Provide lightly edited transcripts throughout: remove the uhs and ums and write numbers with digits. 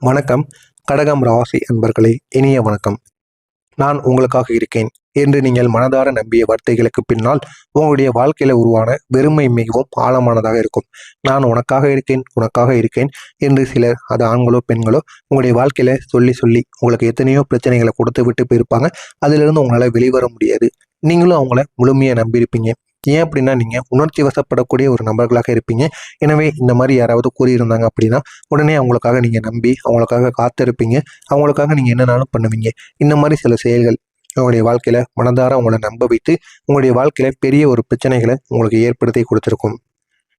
வணக்கம். கடகம் ராசி அன்பர்களே, இனிய வணக்கம். நான் உங்களுக்காக இருக்கேன் என்று நீங்கள் மனதார நம்பிய வார்த்தைகளுக்கு பின்னால் உங்களுடைய வாழ்க்கையில உருவான வெறுமை மிகவும் ஆழமானதாக இருக்கும். நான் உனக்காக இருக்கேன், உனக்காக இருக்கேன் என்று சிலர், அது ஆண்களோ பெண்களோ, உங்களுடைய வாழ்க்கையில சொல்லி சொல்லி உங்களுக்கு எத்தனையோ பிரச்சனைகளை கொடுத்து விட்டு போயிருப்பாங்க. அதிலிருந்து உங்களால வெளிவர முடியாது. நீங்களும் அவங்கள முழுமையா நம்பியிருப்பீங்க. ஏன் அப்படின்னா, நீங்க உணர்ச்சி வசப்படக்கூடிய ஒரு நபர்களாக இருப்பீங்க. எனவே இந்த மாதிரி யாராவது கூறியிருந்தாங்க அப்படின்னா, உடனே அவங்களுக்காக நீங்க நம்பி அவங்களுக்காக காத்திருப்பீங்க. அவங்களுக்காக நீங்க என்னனாலும் பண்ணுவீங்க. இந்த மாதிரி சில செயல்கள் உங்களுடைய வாழ்க்கையில மனதார உங்களை நம்ப வைத்து உங்களுடைய வாழ்க்கையில பெரிய ஒரு பிரச்சனைகளை உங்களுக்கு ஏற்படுத்தி கொடுத்துருக்கும்.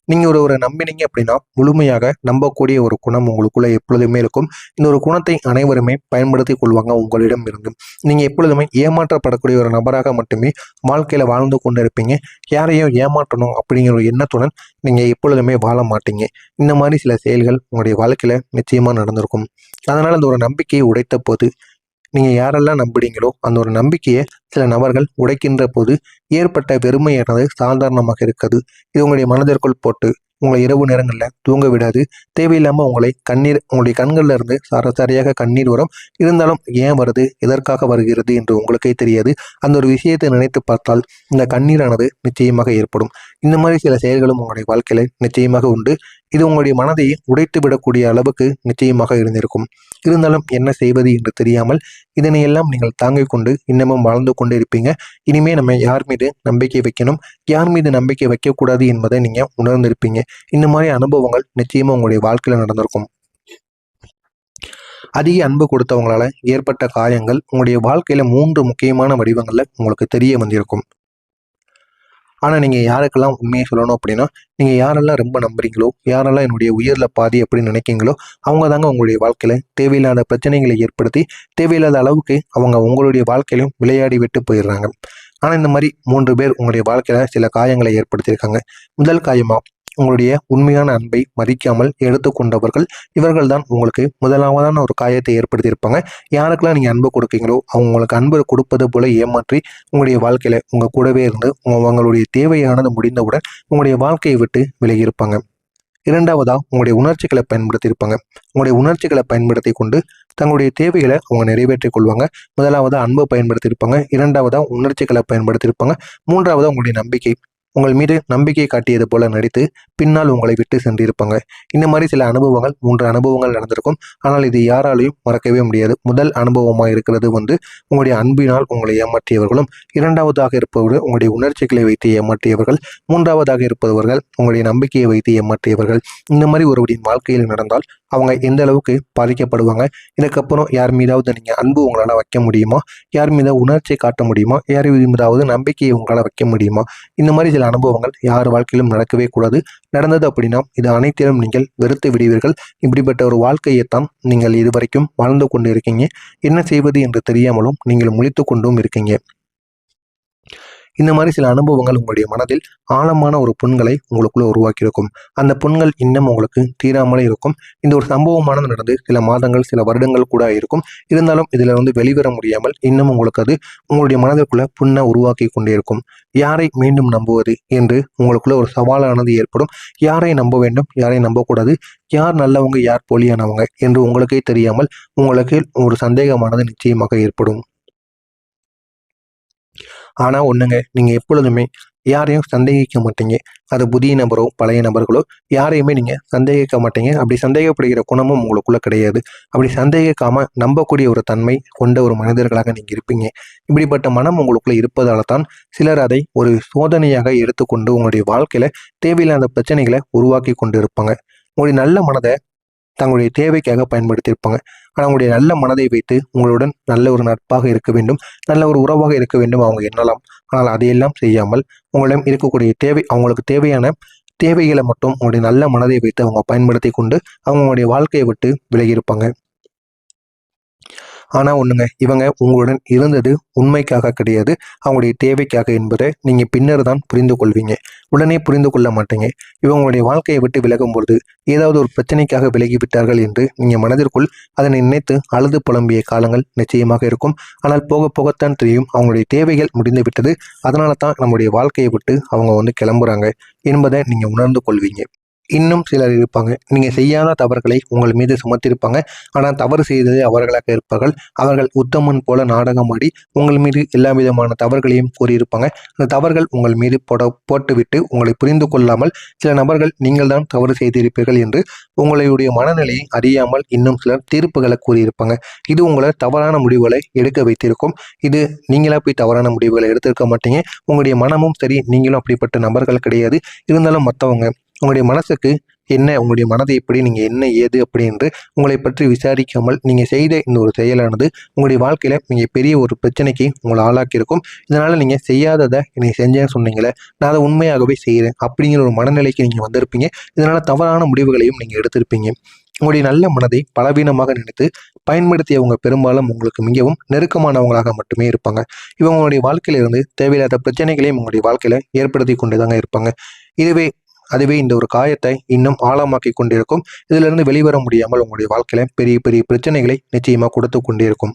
நீங்க ஒருவரை நம்பினீங்க அப்படின்னா, முழுமையாக நம்பக்கூடிய ஒரு குணம் உங்களுக்குள்ள எப்பொழுதுமே இருக்கும். இந்த ஒரு குணத்தை அனைவருமே பயன்படுத்திக் கொள்வாங்க உங்களிடம் இருந்து. நீங்க எப்பொழுதுமே ஏமாற்றப்படக்கூடிய ஒரு நபராக மட்டுமே வாழ்க்கையில வாழ்ந்து கொண்டு இருப்பீங்க. யாரையும் ஏமாற்றணும் அப்படிங்கிற ஒரு எண்ணத்துடன் நீங்க எப்பொழுதுமே வாழ மாட்டீங்க. இந்த மாதிரி சில செயல்கள் உங்களுடைய வாழ்க்கையில நிச்சயமா நடந்திருக்கும். அதனால அந்த ஒரு நம்பிக்கையை உடைத்த போது நீங்க யாரெல்லாம் நம்புறீங்களோ அந்த ஒரு நம்பிக்கையை சில நபர்கள் உடைக்கின்ற போது ஏற்பட்ட வெறுமையானது சாதாரணமாக இருக்காது. இது உங்களுடைய மனதிற்குள் போட்டு உங்களை இரவு நேரங்களில் தூங்க விடாது. தேவையில்லாம உங்களுடைய கண்கள்ல இருந்து சரியாக கண்ணீர் வரும். இருந்தாலும் ஏன் வருது, எதற்காக வருகிறது என்று உங்களுக்கே தெரியாது. அந்த ஒரு விஷயத்தை நினைத்து பார்த்தால் இந்த கண்ணீரானது நிச்சயமாக ஏற்படும். இந்த மாதிரி சில செயல்களும் உங்களுடைய வாழ்க்கையில நிச்சயமாக உண்டு. இது உங்களுடைய மனதை உடைத்து விடக்கூடிய அளவுக்கு நிச்சயமாக இருந்திருக்கும். இருந்தாலும் என்ன செய்வது என்று தெரியாமல் இதனையெல்லாம் நீங்கள் தாங்கிக் கொண்டு இன்னமும் வாழ்ந்து கொண்டு இருப்பீங்க. இனிமே நம்ம யார் மீது நம்பிக்கை வைக்கணும், யார் மீது நம்பிக்கை வைக்கக்கூடாது என்பதை நீங்க உணர்ந்திருப்பீங்க. இந்த மாதிரி அனுபவங்கள் நிச்சயமா உங்களுடைய வாழ்க்கையில நடந்திருக்கும். அதிக அன்பு கொடுத்தவங்களால ஏற்பட்ட காயங்கள் உங்களுடைய வாழ்க்கையில 3 முக்கியமான வடிவங்கள்ல உங்களுக்கு தெரிய வந்திருக்கும். ஆனா நீங்க யாருக்கெல்லாம் உண்மையை சொல்லணும் அப்படின்னா, நீங்க யாரெல்லாம் ரொம்ப நம்புறீங்களோ, யாரெல்லாம் என்னுடைய உயிர்ல பாதி அப்படின்னு நினைக்கிறீங்களோ, அவங்க தாங்க உங்களுடைய வாழ்க்கையில தேவையில்லாத பிரச்சனைகளை ஏற்படுத்தி, தேவையில்லாத அளவுக்கு அவங்க உங்களுடைய வாழ்க்கையிலும் விளையாடி விட்டு போயிடுறாங்க. ஆனா இந்த மாதிரி 3 பேர் உங்களுடைய வாழ்க்கையில சில காயங்களை ஏற்படுத்தியிருக்காங்க. முதல் காயமா, உங்களுடைய உண்மையான அன்பை மதிக்காமல் எடுத்துக்கொண்டவர்கள். இவர்கள் தான் உங்களுக்கு முதலாவதான ஒரு காயத்தை ஏற்படுத்தியிருப்பாங்க. யாருக்கெல்லாம் நீங்க அன்பு கொடுக்கீங்களோ அவங்க உங்களுக்கு அன்பு கொடுப்பது போல ஏமாற்றி உங்களுடைய வாழ்க்கையில உங்க கூடவே இருந்து உங்களுடைய தேவையானது முடிந்தவுடன் உங்களுடைய வாழ்க்கையை விட்டு விலகியிருப்பாங்க. இரண்டாவதா, உங்களுடைய உணர்ச்சிகளை பயன்படுத்தியிருப்பாங்க. உங்களுடைய உணர்ச்சிகளை பயன்படுத்தி கொண்டு தங்களுடைய தேவைகளை அவங்க நிறைவேற்றிக் கொள்வாங்க. முதலாவதா அன்பு பயன்படுத்தியிருப்பாங்க. இரண்டாவதா உணர்ச்சிகளை பயன்படுத்தியிருப்பாங்க. மூன்றாவதா உங்களுடைய நம்பிக்கை, உங்கள் மீது நம்பிக்கை காட்டியது போல நடித்து பின்னால் உங்களை விட்டு சென்றிருப்பாங்க. இந்த மாதிரி சில அனுபவங்கள் 3 அனுபவங்கள் நடந்திருக்கும். ஆனால் இது யாராலையும் மறக்கவே முடியாது. முதல் அனுபவமாக இருக்கிறது உங்களுடைய அன்பினால் உங்களை ஏமாற்றியவர்களும், இரண்டாவதாக இருப்பவர்கள் உங்களுடைய உணர்ச்சிகளை வைத்து ஏமாற்றியவர்கள், மூன்றாவதாக இருப்பவர்கள் உங்களுடைய நம்பிக்கையை வைத்து ஏமாற்றியவர்கள். இந்த மாதிரி ஒருவரின் வாழ்க்கையில் நடந்தால் அவங்க எந்த அளவுக்கு பாதிக்கப்படுவாங்க, இதுக்கப்புறம் யார் மீதாவது நீங்க அன்பு உங்களால் வைக்க முடியுமா, யார் மீது உணர்ச்சி காட்ட முடியுமா, யார் மீதாவது நம்பிக்கையை உங்களால் வைக்க முடியுமா, இந்த மாதிரி சில அனுபவங்கள் யார் வாழ்க்கையிலும் நடக்கவே கூடாது. நடந்தது அப்படின்னா இது அனைத்திலும் நீங்கள் வெறுத்து விடுவீர்கள். இப்படிப்பட்ட ஒரு வாழ்க்கையைத்தான் நீங்கள் இதுவரைக்கும் வாழ்ந்து கொண்டு இருக்கீங்க. என்ன செய்வது என்று தெரியாமலும் நீங்கள் முழித்து கொண்டும் இருக்கீங்க. இந்த மாதிரி சில அனுபவங்கள் உங்களுடைய மனதில் ஆழமான ஒரு புண்களை உங்களுக்குள்ள உருவாக்கியிருக்கும். அந்த புண்கள் இன்னும் உங்களுக்கு தீராமலே இருக்கும். இந்த ஒரு சம்பவமானது நடந்து சில மாதங்கள், சில வருடங்கள் கூட இருக்கும். இருந்தாலும் இதுல வெளிவர முடியாமல் இன்னும் உங்களுக்கு அது உங்களுடைய மனதிற்குள்ள புண்ணை உருவாக்கி கொண்டே இருக்கும். யாரை மீண்டும் நம்புவது என்று உங்களுக்குள்ள ஒரு சவாலானது ஏற்படும். யாரை நம்ப வேண்டும், யாரை நம்பக்கூடாது, யார் நல்லவங்க, யார் போலியானவங்க என்று உங்களுக்கே தெரியாமல் உங்களுக்கு ஒரு சந்தேகமானது நிச்சயமாக ஏற்படும். ஆனா ஒண்ணுங்க, நீங்க எப்பொழுதுமே யாரையும் சந்தேகிக்க மாட்டீங்க. அது புதிய நபரோ பழைய நபர்களோ யாரையுமே நீங்க சந்தேகிக்க மாட்டீங்க. அப்படி சந்தேகப்படுகிற குணமும் உங்களுக்குள்ள கிடையாது. அப்படி சந்தேகிக்காம நம்பக்கூடிய ஒரு தன்மை கொண்ட ஒரு மனிதர்களாக நீங்க இருப்பீங்க. இப்படிப்பட்ட மனம் உங்களுக்குள்ள இருப்பதால தான் சிலர் அதை ஒரு சோதனையாக எடுத்துக்கொண்டு உங்களுடைய வாழ்க்கையில தேவையில்லாத பிரச்சனைகளை உருவாக்கி கொண்டு இருப்பாங்க. உங்களுடைய நல்ல மனதை தங்களுடைய தேவைக்காக பயன்படுத்தியிருப்பாங்க. ஆனால் அவங்களுடைய நல்ல மனதை வைத்து உங்களுடன் நல்ல ஒரு நட்பாக இருக்க வேண்டும், நல்ல ஒரு உறவாக இருக்க வேண்டும் அவங்க எண்ணலாம். ஆனால் அதையெல்லாம் செய்யாமல் உங்களிடம் இருக்கக்கூடிய அவங்களுக்கு தேவையான தேவைகளை மட்டும் உங்களுடைய நல்ல மனதை வைத்து அவங்க பயன்படுத்தி கொண்டு அவங்களுடைய வாழ்க்கையை விட்டு விலகியிருப்பாங்க. ஆனா ஒண்ணுங்க, இவங்க உங்களுடன் இருந்தது உண்மைக்காக கிடையாது, அவங்களுடைய தேவைக்காக என்பதை நீங்க பின்னர் தான் புரிந்து கொள்வீங்க. உடனே புரிந்து கொள்ள மாட்டீங்க. இவங்களுடைய வாழ்க்கையை விட்டு விலகும் பொழுது ஏதாவது ஒரு பிரச்சனைக்காக விலகிவிட்டார்கள் என்று நீங்க மனதிற்குள் அதனை நினைத்து அழுது புலம்பிய காலங்கள் நிச்சயமாக இருக்கும். ஆனால் போக போகத்தான் தெரியும் அவங்களுடைய தேவைகள் முடிந்து விட்டது, அதனால தான் நம்முடைய வாழ்க்கையை விட்டு அவங்க கிளம்புறாங்க என்பதை நீங்க உணர்ந்து கொள்வீங்க. இன்னும் சிலர் இருப்பாங்க. நீங்க செய்யாத தவறுகளை உங்கள் மீது சுமத்தியிருப்பாங்க. ஆனால் தவறு செய்தது அவர்களாக இருப்பார்கள். அவர்கள் உத்தமன் போல நாடகமாடி உங்கள் மீது எல்லா விதமான தவறுகளையும் கூறியிருப்பாங்க. அந்த தவறுகள் உங்கள் மீது போட்டுவிட்டு உங்களை புரிந்து கொள்ளாமல் சில நபர்கள் நீங்கள் தான் தவறு செய்திருப்பீர்கள் என்று உங்களுடைய மனநிலையை அறியாமல் இன்னும் சிலர் தீர்ப்புகளை கூறியிருப்பாங்க. இது உங்களை தவறான முடிவுகளை எடுக்க வைத்திருக்கும். இது நீங்களா போய் தவறான முடிவுகளை எடுத்திருக்க மாட்டீங்க. உங்களுடைய மனமும் சரி, நீங்களும் அப்படிப்பட்ட நபர்கள் கிடையாது. இருந்தாலும் மற்றவங்க உங்களுடைய மனசுக்கு என்ன, உங்களுடைய மனதை எப்படி, நீங்கள் என்ன ஏது அப்படின்னு உங்களை பற்றி விசாரிக்காமல் நீங்கள் செய்த இந்த ஒரு செயலானது உங்களுடைய வாழ்க்கையில் நீங்கள் பெரிய ஒரு பிரச்சனைக்கு உங்களை ஆளாக்கியிருக்கும். இதனால் நீங்கள் செய்யாததை என்னை செஞ்சேன்னு சொன்னீங்களே, நான் அதை உண்மையாகவே செய்கிறேன் அப்படிங்கிற ஒரு மனநிலைக்கு நீங்கள் வந்திருப்பீங்க. இதனால் தவறான முடிவுகளையும் நீங்கள் எடுத்திருப்பீங்க. உங்களுடைய நல்ல மனதை பலவீனமாக நினைத்து பயன்படுத்தியவங்க பெரும்பாலும் உங்களுக்கு மிகவும் நெருக்கமானவங்களாக மட்டுமே இருப்பாங்க. இவங்க உங்களுடைய வாழ்க்கையிலிருந்து தேவையில்லாத பிரச்சனைகளையும் உங்களுடைய வாழ்க்கையில் ஏற்படுத்தி கொண்டு தாங்க இருப்பாங்க. அதுவே இந்த ஒரு காயத்தை இன்னும் ஆழமாக்கி கொண்டிருக்கும். இதிலிருந்து வெளிவர முடியாமல் உங்களுடைய வாழ்க்கையில பெரிய பெரிய பிரச்சனைகளை நிச்சயமா கொடுத்து கொண்டிருக்கும்.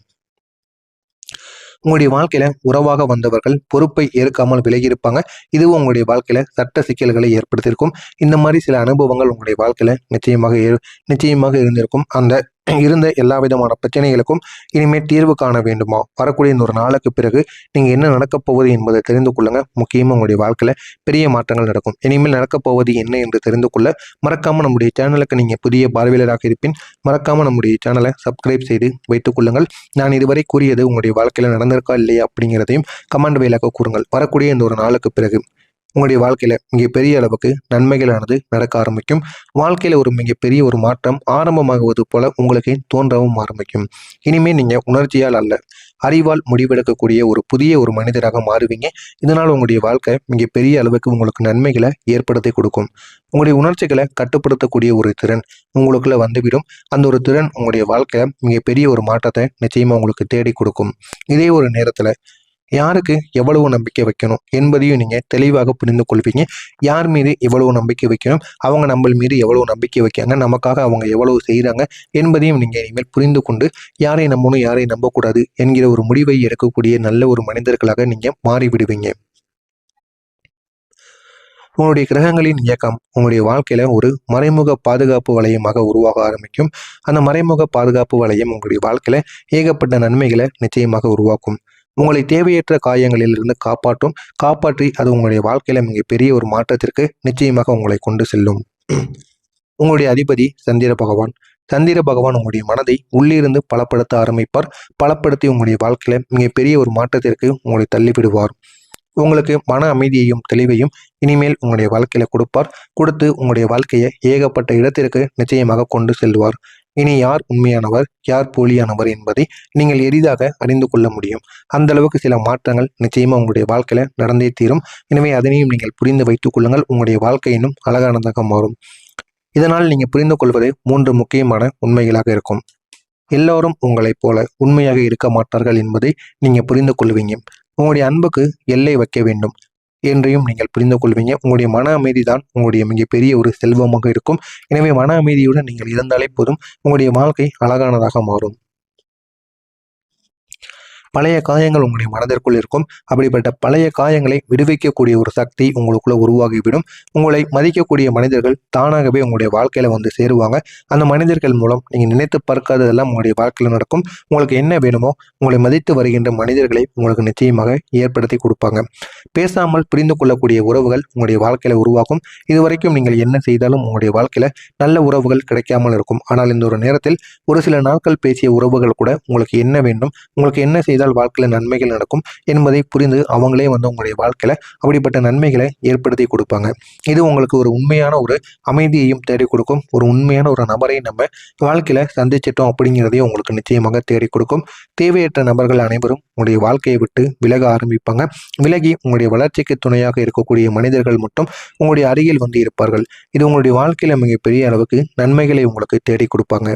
உங்களுடைய வாழ்க்கையில உறவாக வந்தவர்கள் பொறுப்பை ஏற்காமல் விலகியிருப்பாங்க. இதுவும் உங்களுடைய வாழ்க்கையில சட்ட சிக்கல்களை ஏற்படுத்தியிருக்கும். இந்த மாதிரி சில அனுபவங்கள் உங்களுடைய வாழ்க்கையில நிச்சயமாக இருந்திருக்கும். அந்த இருந்த எல்லா விதமான பிரச்சனைகளுக்கும் இனிமேல் தீர்வு காண வேண்டுமா, வரக்கூடிய இந்த ஒரு நாளுக்கு பிறகு நீங்கள் என்ன நடக்கப் போவது என்பதை தெரிந்து கொள்ளுங்க. முக்கியமாக உங்களுடைய வாழ்க்கையில் பெரிய மாற்றங்கள் நடக்கும். இனிமேல் நடக்கப் போவது என்ன என்று தெரிந்து கொள்ள மறக்காமல் நம்முடைய சேனலுக்கு நீங்கள் புதிய பார்வையாளராக இருப்பின் மறக்காமல் நம்முடைய சேனலை சப்ஸ்கிரைப் செய்து வைத்துக் கொள்ளுங்கள். நான் இதுவரை கூறியது உங்களுடைய வாழ்க்கையில் நடந்திருக்கா இல்லையா அப்படிங்கிறதையும் கமெண்ட் வாயிலாக கூறுங்கள். வரக்கூடிய இந்த ஒரு நாளுக்கு பிறகு உங்களுடைய வாழ்க்கையில மிகப்பெரிய அளவுக்கு நன்மைகளானது நடக்க ஆரம்பிக்கும். வாழ்க்கையில ஒரு மிகப்பெரிய ஒரு மாற்றம் ஆரம்பமாகுவது போல உங்களுக்கு தோன்றவும் ஆரம்பிக்கும். இனிமேல் நீங்க உணர்ச்சியால் அல்ல, அறிவால் முடிவெடுக்கக்கூடிய ஒரு புதிய ஒரு மனிதராக மாறுவீங்க. இதனால் உங்களுடைய வாழ்க்கை மிகப்பெரிய அளவுக்கு உங்களுக்கு நன்மைகளை ஏற்படுத்தி கொடுக்கும். உங்களுடைய உணர்ச்சிகளை கட்டுப்படுத்தக்கூடிய ஒரு திறன் உங்களுக்குள்ள வந்துவிடும். அந்த ஒரு திறன் உங்களுடைய வாழ்க்கையில மிகப்பெரிய ஒரு மாற்றத்தை நிச்சயமா உங்களுக்கு தேடி கொடுக்கும். இதே ஒரு நேரத்துல யாருக்கு எவ்வளவு நம்பிக்கை வைக்கணும் என்பதையும் நீங்க தெளிவாக புரிந்து கொள்வீங்க. யார் மீது எவ்வளவு நம்பிக்கை வைக்கணும், அவங்க நம்ம மீது எவ்வளவு நம்பிக்கை வைக்காங்க, நமக்காக அவங்க எவ்வளவு செய்கிறாங்க என்பதையும் நீங்க இனிமேல் புரிந்து கொண்டு யாரை நம்பணும் யாரை நம்பக்கூடாது என்கிற ஒரு முடிவை எடுக்கக்கூடிய நல்ல ஒரு மனிதர்களாக நீங்க மாறிவிடுவீங்க. உங்களுடைய கிரகங்களின் இயக்கம் உங்களுடைய வாழ்க்கையில ஒரு மறைமுக பாதுகாப்பு வளையமாக உருவாக ஆரம்பிக்கும். அந்த மறைமுக பாதுகாப்பு வளையம் உங்களுடைய வாழ்க்கையில ஏகப்பட்ட நன்மைகளை நிச்சயமாக உருவாக்கும். உங்களை தேவையற்ற காயங்களில் இருந்து காப்பாற்றி அது உங்களுடைய வாழ்க்கையில மிகப்பெரிய ஒரு மாற்றத்திற்கு நிச்சயமாக உங்களை கொண்டு செல்லும். உங்களுடைய அதிபதி சந்திர பகவான். சந்திர பகவான் உங்களுடைய மனதை உள்ளிருந்து பலப்படுத்த ஆரம்பிப்பார். பலப்படுத்தி உங்களுடைய வாழ்க்கையில மிகப்பெரிய ஒரு மாற்றத்திற்கு உங்களை தள்ளிவிடுவார். உங்களுக்கு மன அமைதியையும் தெளிவையும் இனிமேல் உங்களுடைய வாழ்க்கையில கொடுத்து உங்களுடைய வாழ்க்கையை ஏகப்பட்ட இடத்திற்கு நிச்சயமாக கொண்டு செல்வார். இனி யார் உண்மையானவர் யார் போலியானவர் என்பதை நீங்கள் எளிதாக அறிந்து கொள்ள முடியும். அந்த அளவுக்கு சில மாற்றங்கள் நிச்சயமா உங்களுடைய வாழ்க்கையில நடந்தே தீரும். எனவே அதனையும் நீங்கள் புரிந்து வைத்துக் கொள்ளுங்கள். உங்களுடைய வாழ்க்கை இன்னும் அழகானதாக மாறும். இதனால் நீங்க புரிந்து கொள்வது 3 முக்கியமான உண்மைகளாக இருக்கும். எல்லோரும் உங்களைப் போல உண்மையாக இருக்க மாட்டார்கள் என்பதை நீங்க புரிந்து கொள்வீங்க. உங்களுடைய அன்புக்கு எல்லை வைக்க வேண்டும் என்றையும் நீங்கள் புரிந்து கொள்வீங்க. உங்களுடைய மன அமைதி தான் உங்களுடைய மிகப்பெரிய ஒரு செல்வமாக இருக்கும். எனவே மன அமைதியுடன் நீங்கள் இருந்தாலே போதும், உங்களுடைய வாழ்க்கை அழகானதாக மாறும். பழைய காயங்கள் உங்களுடைய மனதிற்குள் இருக்கும். அப்படிப்பட்ட பழைய காயங்களை விடுவிக்கக்கூடிய ஒரு சக்தி உங்களுக்குள்ள உருவாகிவிடும். உங்களை மதிக்கக்கூடிய மனிதர்கள் தானாகவே உங்களுடைய வாழ்க்கையில வந்து சேருவாங்க. அந்த மனிதர்கள் மூலம் நீங்க நினைத்து பார்க்காததெல்லாம் உங்களுடைய வாழ்க்கையில நடக்கும். உங்களுக்கு என்ன வேணுமோ உங்களை மதித்து வருகின்ற மனிதர்களை உங்களுக்கு நிச்சயமாக ஏற்படுத்தி கொடுப்பாங்க. பேசாமல் புரிந்து கொள்ளக்கூடிய உறவுகள் உங்களுடைய வாழ்க்கையில உருவாகும். இதுவரைக்கும் நீங்கள் என்ன செய்தாலும் உங்களுடைய வாழ்க்கையில நல்ல உறவுகள் கிடைக்காமல் இருக்கும். ஆனால் இந்த ஒரு நேரத்தில் ஒரு சில நாட்கள் பேசிய உறவுகள் கூட உங்களுக்கு என்ன வேண்டும், உங்களுக்கு என்ன செய்தால் வாழ்க்கையில நன்மைகள் நடக்கும் என்பதை புரிந்து அவங்களே வந்து உங்களுடைய வாழ்க்கையில அப்படிப்பட்ட நன்மைகளை ஏற்படுத்தி கொடுப்பாங்க. இது உங்களுக்கு ஒரு உண்மையான ஒரு அமைதியையும் தேடி கொடுக்கும். ஒரு உண்மையான ஒரு நபரை நம்ம வாழ்க்கையில சந்திச்சிட்டோம் அப்படிங்கிறதையும் உங்களுக்கு நிச்சயமாக தேடி கொடுக்கும். தேவையற்ற நபர்கள் அனைவரும் உங்களுடைய வாழ்க்கையை விட்டு விலக ஆரம்பிப்பாங்க. விலகி உங்களுடைய வளர்ச்சிக்கு துணையாக இருக்கக்கூடிய மனிதர்கள் மட்டும் உங்களுடைய அருகில் வந்து இருப்பார்கள். இது உங்களுடைய வாழ்க்கையில மிகப்பெரிய அளவுக்கு நன்மைகளை உங்களுக்கு தேடி கொடுப்பாங்க.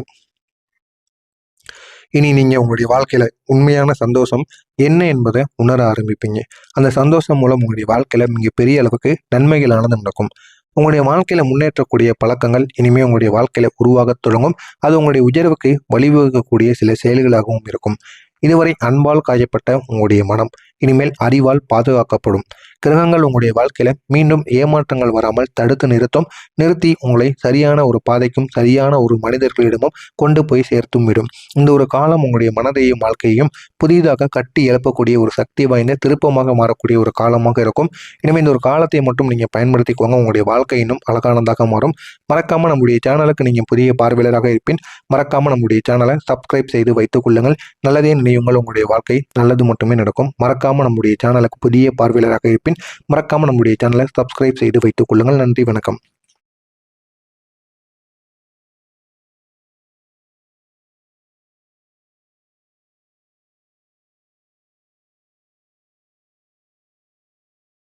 இனி நீங்க உங்களுடைய வாழ்க்கையில உண்மையான சந்தோஷம் என்ன என்பதை உணர ஆரம்பிப்பீங்க. அந்த சந்தோஷம் மூலம் உங்களுடைய வாழ்க்கையில மிகப்பெரிய அளவுக்கு நன்மைகளானது நடக்கும். உங்களுடைய வாழ்க்கையில முன்னேற்றக்கூடிய பழக்கங்கள் இனிமே உங்களுடைய வாழ்க்கையில உருவாக தொடங்கும். அது உங்களுடைய உயர்வுக்கு வழிவகுக்கக்கூடிய சில செயல்களாகவும் இருக்கும். இதுவரை அன்பால் காயப்பட்ட உங்களுடைய மனம் இனிமேல் அறிவால் பாதுகாக்கப்படும். கிரகங்கள் உங்களுடைய வாழ்க்கையில மீண்டும் ஏமாற்றங்கள் வராமல் தடுத்து நிறுத்தி உங்களை சரியான ஒரு பாதைக்கும் சரியான ஒரு மனிதர்களிடமும் கொண்டு போய் சேர்த்தும் விடும். இந்த ஒரு காலம் உங்களுடைய மனதையும் வாழ்க்கையையும் புதிதாக கட்டி எழுப்பக்கூடிய ஒரு சக்தி வாய்ந்த திருப்பமாக மாறக்கூடிய ஒரு காலமாக இருக்கும். இனிமேல் இந்த ஒரு காலத்தை மட்டும் நீங்க பயன்படுத்திக்கோங்க. உங்களுடைய வாழ்க்கை இன்னும் அழகானதாக மாறும். மறக்காம நம்முடைய சேனலுக்கு நீங்க புதிய பார்வையாளராக இருப்பின் மறக்காம நம்முடைய சேனலை சப்ஸ்கிரைப் செய்து வைத்துக் கொள்ளுங்கள். நல்லதே நினையுங்கள். உங்களுடைய வாழ்க்கை நல்லது மட்டுமே நடக்கும். மறக்காம நம்முடைய சேனலுக்கு புதிய பார்வையாளராக இருப்பின் மறக்காம நம்முடைய சேனலை சப்ஸ்கிரைப் செய்து வைத்துக் கொள்ளுங்கள். நன்றி, வணக்கம்.